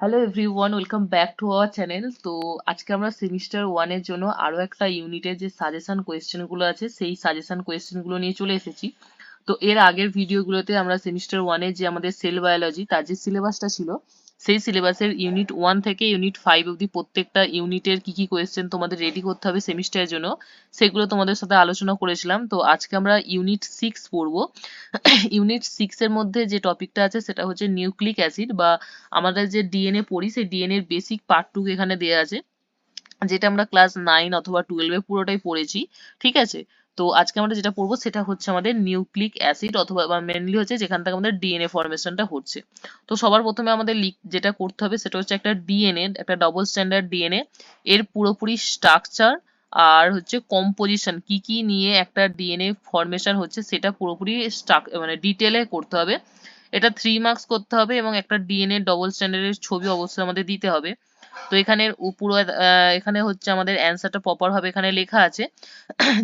Hello everyone, welcome back to our channel. তো আজকে আমরা সেমিস্টার ওয়ানের জন্য আরো একটা ইউনিটের যে সাজেশন কোয়েশ্চেনগুলো আছে সেই সাজেশন কোয়েশ্চেনগুলো নিয়ে চলে এসেছি। তো এর আগের ভিডিওগুলোতে আমরা সেমিস্টার ওয়ানে যে আমাদের সেল বায়োলজি তার যে সিলেবাসটা ছিল সেই সিলেবাসের ইউনিট 1 থেকে ইউনিট 5 অবধি প্রত্যেকটা ইউনিটের কি কি কোয়েশ্চেন তোমাদের রেডি করতে হবে সেমিস্টারের জন্য সেগুলো তোমাদের সাথে আলোচনা করেছিলাম। তো আজকে আমরা ইউনিট 6 পড়বো। ইউনিট 6 এর মধ্যে যে টপিকটা আছে সেটা হচ্ছে নিউক্লিক অ্যাসিড বা আমাদের যে ডিএনএ পড়ি সেই ডিএনএ এর বেসিক পার্টটুকু এখানে দেয়া আছে, যেটা আমরা ক্লাস 9 অথবা 12 এ পুরোটাই পড়েছি। ঠিক আছে? তো আজকে আমরা যেটা পড়বো সেটা হচ্ছে আমাদের নিউক্লিক অ্যাসিড অথবা মেনলি হচ্ছে যেখান থেকে আমাদের ডিএনএ ফরমেশনটা হচ্ছে। তো সবার প্রথমে আমাদের যেটা করতে হবে সেটা হচ্ছে একটা ডিএনএ, একটা ডবল স্ট্যান্ডার্ড ডিএনএ এর পুরোপুরি স্ট্রাকচার আর হচ্ছে কম্পোজিশন কি কি নিয়ে একটা ডিএনএ ফরমেশন হচ্ছে সেটা পুরোপুরি মানে ডিটেলে করতে হবে। এটা 3 মার্কস করতে হবে এবং একটা ডিএনএ ডবল স্ট্যান্ডার্ডের ছবি অবশ্যই আমাদের দিতে হবে। তো এখানে পুরো এখানে হচ্ছে আমাদের অ্যান্সারটা প্রপার ভাবে এখানে লেখা আছে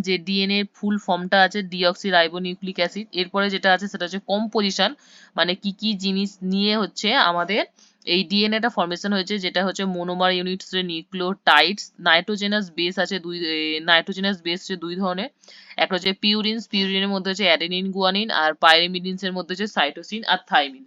যে ডিএনএ এর ফুল ফর্মটা আছে ডিঅক্সি রাইবোনিউক্লিক অ্যাসিড। এরপরে যেটা আছে সেটা হচ্ছে কম্পোজিশন, মানে কি কি জিনিস নিয়ে হচ্ছে আমাদের এই ডিএনএটা ফরমেশন হয়েছে, যেটা হচ্ছে মোনোমার ইউনিটস, নিউক্লিওটাইডস, নাইট্রোজেনাস বেস আছে নাইট্রোজেনাস বেস হচ্ছে দুই ধরনের। একটা হচ্ছে পিউরিনস, পিউরিনের মধ্যে হচ্ছে অ্যাডেনিন গুয়ানিন, আর পাইরিমিডিনস এর মধ্যে হচ্ছে সাইটোসিন আর থাইমিন।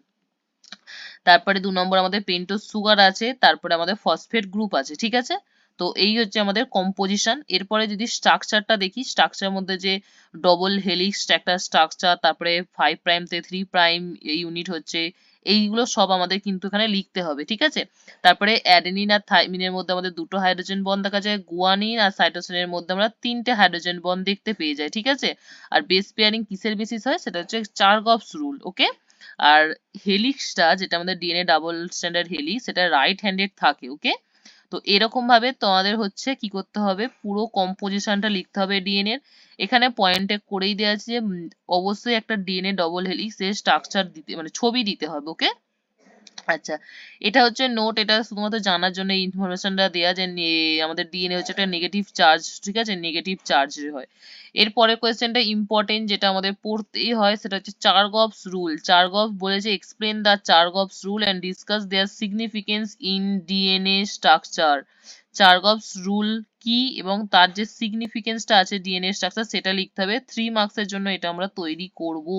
তারপরে 2 নম্বর আমাদের পেন্টোজ সুগার আছে, তারপরে আমাদের ফসফেট গ্রুপ আছে। ঠিক আছে? তো এই হচ্ছে আমাদের কম্পোজিশন। এরপরে যদি স্ট্রাকচারটা দেখি, স্ট্রাকচারের মধ্যে যে ডবল হেলিক্স একটা স্ট্রাকচার, তারপরে 5 প্রাইম তে 3 প্রাইম ইউনিট হচ্ছে, এইগুলো সব আমাদের কিন্তু এখানে লিখতে হবে। ঠিক আছে? তারপরে অ্যাডেনিন আর থাইমিনের মধ্যে আমাদের দুটো হাইড্রোজেন বন্ড দেখা যায়, গুয়ানিন আর সাইটোসিনের মধ্যে আমরা তিনটে হাইড্রোজেন বন্ড দেখতে পেয়ে যাই। ঠিক আছে? আর বেস পেয়ারিং কিসের বেসিস হয় সেটা হচ্ছে চার্গফস রুল। ওকে? আর হেলিক্সটা যেটা আমাদের ডিএনএ ডাবল স্ট্যান্ডার্ড হেলিক্স, সেটা রাইট হ্যান্ডেড থাকে। ওকে? তো এরকম ভাবে তোমাদের হচ্ছে কি করতে হবে, পুরো কম্পোজিশনটা লিখতে হবে ডিএনএ এর। এখানে পয়েন্টে করেই দেওয়া আছে যে অবশ্যই একটা ডিএনএ ডবল হেলিক্স এর স্ট্রাকচার দিতে মানে ছবি দিতে হবে। ওকে? আচ্ছা, এটা হচ্ছে নোট, এটা শুধুমাত্র জানার জন্য এই ইনফরমেশনটা দেয়া যে আমাদের ডিএনএ হচ্ছে একটা নেগেটিভ চার্জ। ঠিক আছে? নেগেটিভ চার্জ হয়। এরপরের কোয়েশ্চেনটা ইম্পর্টেন্ট, যেটা আমাদের পড়তেই হয়, সেটা হচ্ছে চার্গফস রুল। চার্গফ বলেছে explain the Chargaff's rule and discuss their significance in DNA structure. Chargaff's rule কি এবং তার যে সিগনিফিকেন্সটা আছে ডিএনএ স্ট্রাকচার সেটা লিখতে হবে। 3 মার্কসের জন্য এটা আমরা তৈরি করব।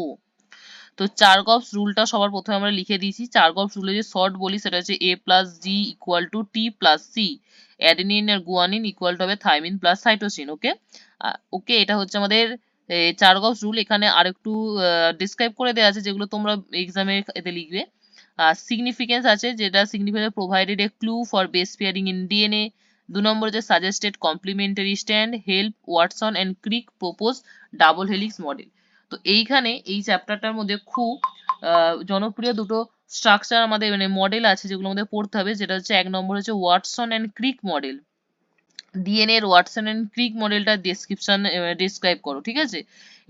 তো চার্গফস রুলটা সবার প্রথমে আমরা লিখে দিয়েছি। চার্গফস রুলে যে শর্ট বলি সেটা হচ্ছে A plus G equal to T plus C, adenine আর গুয়ানিন ইকুয়াল টু হবে thymine plus cytosine. Okay? Okay, এটা হচ্ছে আমাদের চার্গফস রুল। এখানে আরেকটু ডিসক্রাইব করে দেওয়া আছে যেগুলো তোমরা এক্সামে এতে লিখবে। সিগনিফিকেন্স আছে, যেটা significance provided a clue for base pairing in DNA. 2 নম্বর যে suggested complementary strand help Watson and Crick propose double helix model. তো এইখানে এই চ্যাপ্টারটার মধ্যে খুব জনপ্রিয় দুটো স্ট্রাকচার আমাদের মানে মডেল আছে যেগুলো আমাদের পড়তে হবে। যেটা হচ্ছে 1 নম্বর হচ্ছে Watson and Crick model. DNA এর ওয়াটসন অ্যান্ড ক্রিক মডেলটা ডেসক্রাইব করো। ঠিক আছে?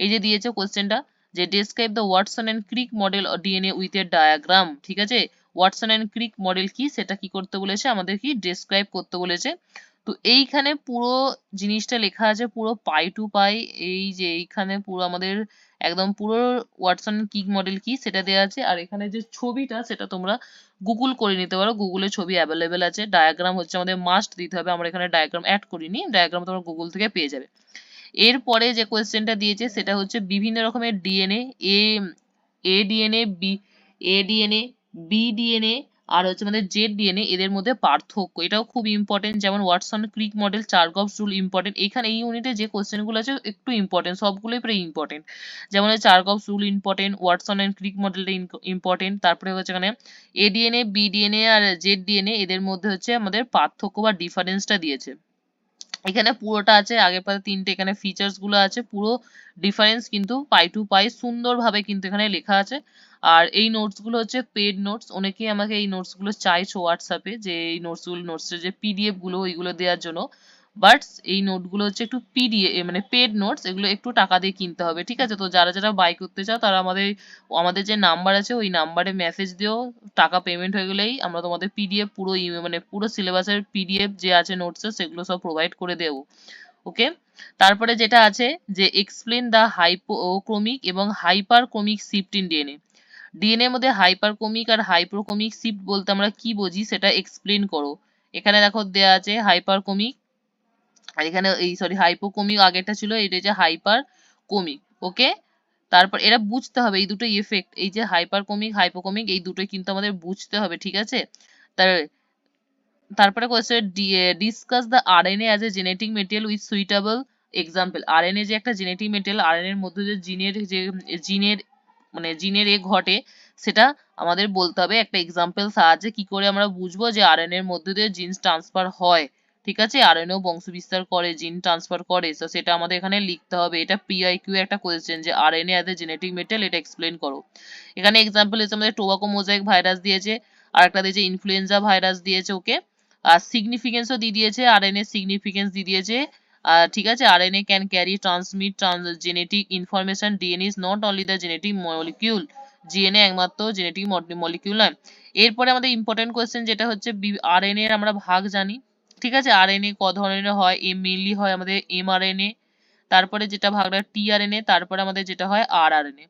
এই যে দিয়েছে কোশ্চেনটা যে describe the Watson and Crick model DNA with a diagram. ঠিক আছে? ওয়াটসন অ্যান্ড ক্রিক মডেল কি সেটা কি করতে বলেছে, আমাদের কি ডেসক্রাইব করতে বলেছে। তো এইখানে পুরো জিনিসটা লেখা আছে পুরো পাই টু পাই। এই যে এইখানে পুরো আমাদের একদম পুরো ওয়াটসন ক্রিক মডেল কি সেটা দেওয়া আছে। আর এখানে যে ছবিটা সেটা তোমরা গুগল করে নিতে পারো, গুগলে ছবি অ্যাভেলেবেল আছে। ডায়াগ্রাম হচ্ছে আমাদের মাস্ট দিতে হবে, আমরা এখানে ডায়াগ্রাম অ্যাড করিনি, ডায়াগ্রাম তোমরা গুগল থেকে পেয়ে যাবে। এরপরে যে কোয়েশ্চেনটা দিয়েছে সেটা হচ্ছে বিভিন্ন রকমের DNA, A A DNA, B A DNA, B DNA আর হচ্ছে আমাদের জেড ডিএনএ, এদের মধ্যে পার্থক্য। এটাও খুব ইম্পর্টেন্ট, যেমন ওয়াটসন ক্রিক মডেল, চার্গফস রুল ইম্পর্টেন্ট। এখানে এই ইউনিটে যে কোয়েশ্চেনগুলো আছে একটু ইম্পর্টেন্ট, সবগুলোই প্রায় ইম্পর্টেন্ট। যেমন চার্গফস রুল ইম্পর্টেন্ট, ওয়াটসন এন্ড ক্রিক মডেলটা ইম্পর্টেন্ট। তারপরে হচ্ছে এখানে এ ডিএনএ, বি ডিএনএ আর জেড ডিএনএ, এদের মধ্যে হচ্ছে আমাদের পার্থক্য বা ডিফারেন্সটা দিয়েছে। এখানে পুরোটা আছে, আগের পাতে তিনটে এখানে ফিচার্স গুলো আছে, পুরো ডিফারেন্স কিন্তু পাই টু পাই সুন্দরভাবে কিন্তু এখানে লেখা আছে। আর এই নোটস গুলো হচ্ছে পেড নোটস। অনেকেই আমাকে এই নোটস গুলো চাইছো হোয়াটসঅ্যাপে যে এই নোটসের যে পিডিএফ গুলো ওইগুলো দেওয়ার জন্য। বাট এই নোট গুলো হচ্ছে একটু পিডিএফ মানে পেড নোটস, এগুলো একটু টাকা দিয়ে কিনতে হবে। ঠিক আছে? তো যারা যারা বাই করতে চাও তারা আমাদের যে নাম্বার আছে ওই নাম্বারে মেসেজ দিও। টাকা পেমেন্ট হয়ে গেলেই আমরা তোমাদের পিডিএফ পুরো মানে পুরো সিলেবাসের পিডিএফ যে আছে নোটসের সেগুলো সব প্রোভাইড করে দেবো। ওকে? তারপরে যেটা আছে যে এক্সপ্লেন দ্য হাইপোক্রোমিক এবং হাইপারক্রোমিক শিফট ইন ডিএনএ। ডিএনএ এর মধ্যে হাইপারকমিক আর হাইপোক্রমিক শিফট বলতে আমরা কি বুঝি সেটা এক্সপ্লেন করো। এখানে দেখো দেয়া আছে হাইপারকমিক, আর এখানে এই সরি হাইপোকমিক আগেরটা ছিল, এটা যে হাইপারকমিক। ওকে, তারপর এরা বুঝতে হবে এই দুটো এফেক্ট, এই যে হাইপারকমিক হাইপোকমিক এই দুটোই কিন্তু আমাদের বুঝতে হবে, ঠিক আছে। তার তারপরে question, discuss the RNA as a genetic material with suitable example. RNA যে একটা জেনেটিক মেটেরিয়াল, আরএনএ এর মধ্যে যে জিনের মানে জিনের ঘটে, সেটা আমাদের বলতে হবে একটা এক্সাম্পল সাহায্যে। কি করে আমরা বুঝবো যে আরএনএ এর মধ্যে দিয়ে জিন ট্রান্সফার হয়, ঠিক আছে, আরএনএ বংশ বিস্তার করে, জিন ট্রান্সফার করে, তো সেটা আমাদের এখানে লিখতে হবে। এটা পিআইকিউ একটা কোয়েশ্চেন যে RNA as a genetic material, এটা এক্সপ্লেন করো। এখানে এক্সাম্পল হিসেবে আমাদের টোবাকো মোজাইক ভাইরাস দিয়েছে, আর একটা দিয়েছে ইনফ্লুয়েঞ্জা ভাইরাস দিয়েছে। ওকে, আর সিগনিফিকেন্সও দিয়ে দিয়েছে, আরএনএ সিগনিফিকেন্স দিয়ে দিয়েছে। ঠিক আছে, RNA can carry transmit genetic information, DNA is not only the genetic molecule, GNA একমাত্র জেনেটিক মলিকিউল নয়। এরপরে আমাদের ইম্পর্টেন্ট কোয়েশ্চেন যেটা হচ্ছে আরএনএ এর আমরা ভাগ জানি, ঠিক আছে। আরএনএ ক ধরনের হয়, মেইনলি হয় আমাদের এমআরএনএ, তারপরে যেটা ভাগটা টিআরএনএ, তারপরে আমাদের যেটা হয় আরআরএনএ।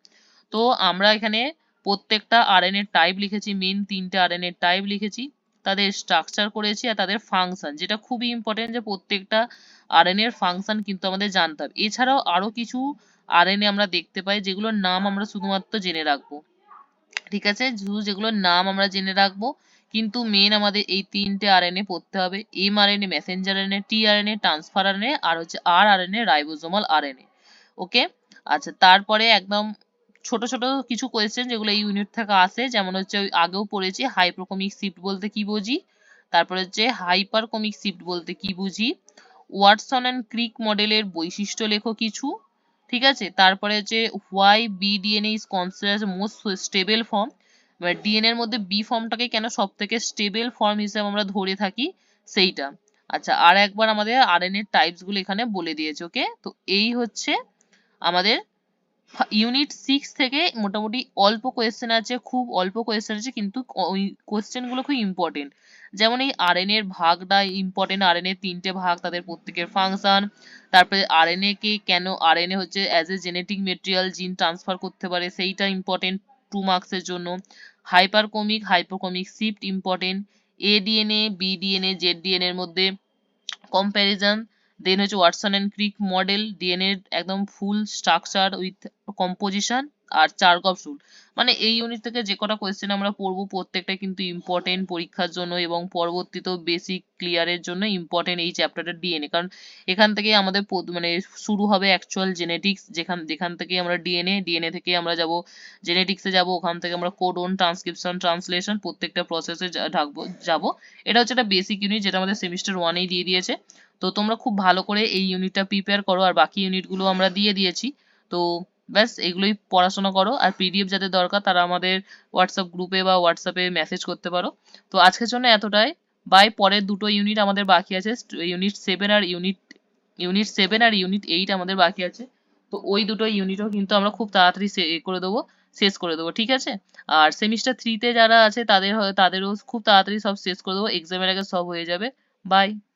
তো আমরা এখানে প্রত্যেকটা আরএনএ টাইপ লিখেছি, মেইন 3টে আরএনএ টাইপ লিখেছি, তাদের স্ট্রাকচার করেছি আর তাদের ফাংশন, যেটা খুবই ইম্পর্টেন্ট যে প্রত্যেকটা আরএনএ এর ফাংশন কিন্তু আমাদের জানতে হবে। এছাড়াও আরো কিছু আরএনএ আমরা দেখতে পাই যেগুলোর নাম আমরা শুধুমাত্র জেনে রাখবো, ঠিক আছে, যেগুলোর নাম আমরা জেনে রাখবো, কিন্তু মেন আমাদের এই 3টে আরএনএ পড়তে হবে, mRNA messenger RNA, tRNA transfer RNA, আর হচ্ছে আরআরএনএ রাইবোজোমাল আরএনএ। ওকে, আচ্ছা, তারপরে একদম ছোট ছোট কিছু কোয়েশ্চেন যেগুলো এই ইউনিট থেকে আসে, যেমন হচ্ছে ওই আগেও পড়েছি হাইপ্রোকমিক শিফট বলতে কি বুঝি, তারপরে হচ্ছে হাইপারকমিক শিফট বলতে কি বুঝি, ওয়াটসন অ্যান্ড ক্রিক মডেলের বৈশিষ্ট্য লেখো কিছু, ঠিক আছে। তারপরে হচ্ছে why B DNA is considered most stable form, এবার ডিএনএ এর মধ্যে বি ফর্মটাকে কেন সব থেকে স্টেবল ফর্ম হিসেবে আমরা ধরে থাকি সেইটা। আচ্ছা, আর একবার আমাদের আরএনএ টাইপস গুলো এখানে বলে দিয়েছে। ওকে, তো এই হচ্ছে আমাদের ইউনিট 6 থেকে মোটামুটি অল্প কোয়েশ্চেন আছে, খুব অল্প কোয়েশ্চেন আছে, কিন্তু ওই কোয়েশ্চেন গুলো খুব ইম্পর্টেন্ট। যেমন এই আরএনএ এর ভাগটা ইম্পর্টেন্ট, আরএনএ 3টে ভাগ, তাদের প্রত্যেকের ফাংশন, তারপরে আরএনএ কে কেন আরএনএ হচ্ছে অ্যাজ এ জেনেটিক মেটেরিয়াল জিন ট্রান্সফার করতে পারে সেইটা ইম্পর্টেন্ট 2 মার্কসের জন্য। হাইপারকমিক হাইপোকমিক শিফট ইম্পর্টেন্ট, এডিএনএ বিডিএনএ জেডডিএনএ এর মধ্যে কম্প্যারিজন, দেন হচ্ছে Watson and Crick model, DNA একদম ফুল স্ট্রাকচার উইথ কম্পোজিশন, আর চারকফ রুল। মানে এই ইউনিট থেকে যে কটা কোয়েশ্চেন আমরা পড়বো প্রত্যেকটা কিন্তু ইম্পর্টেন্ট পরীক্ষার জন্য, এবং পরবর্তীতেও বেসিক ক্লিয়ারের জন্য ইম্পর্টেন্ট এই চ্যাপ্টারটা ডিএনএ, কারণ এখান থেকে আমাদের মানে শুরু হবে অ্যাকচুয়াল জেনেটিক্স, যেখান থেকে আমরা ডিএনএ থেকে আমরা যাব জেনেটিক্সে যাব, ওখান থেকে আমরা কোডন ট্রান্সক্রিপশন ট্রান্সলেশন প্রত্যেকটা প্রসেসে যাব। এটা হচ্ছে একটা বেসিক ইউনিট যেটা আমাদের সেমিস্টার 1-এই দিয়ে দিয়েছে। তো তোমরা খুব ভালো করে এই ইউনিটটা প্রিপেয়ার করো, আর বাকি ইউনিটগুলো আমরা দিয়ে দিয়েছি। তো ব্যাস এগুলোই পড়াশোনা করো, আর পিডিএফ যাদের দরকার তারা আমাদের হোয়াটসঅ্যাপ গ্রুপে বা হোয়াটসঅ্যাপে মেসেজ করতে পারো। তো আজকের জন্য এতটাই, বাই। পরের দুটো ইউনিট আমাদের বাকি আছে, ইউনিট 7 আর ইউনিট 8 আমাদের বাকি আছে। তো ওই দুটো ইউনিটও কিন্তু আমরা খুব তাড়াতাড়ি করে দেবো, শেষ করে দেবো, ঠিক আছে। আর সেমিস্টার 3-তে যারা আছে তাদেরও খুব তাড়াতাড়ি সব শেষ করে দেবো, এক্সামের আগে সব হয়ে যাবে। বাই।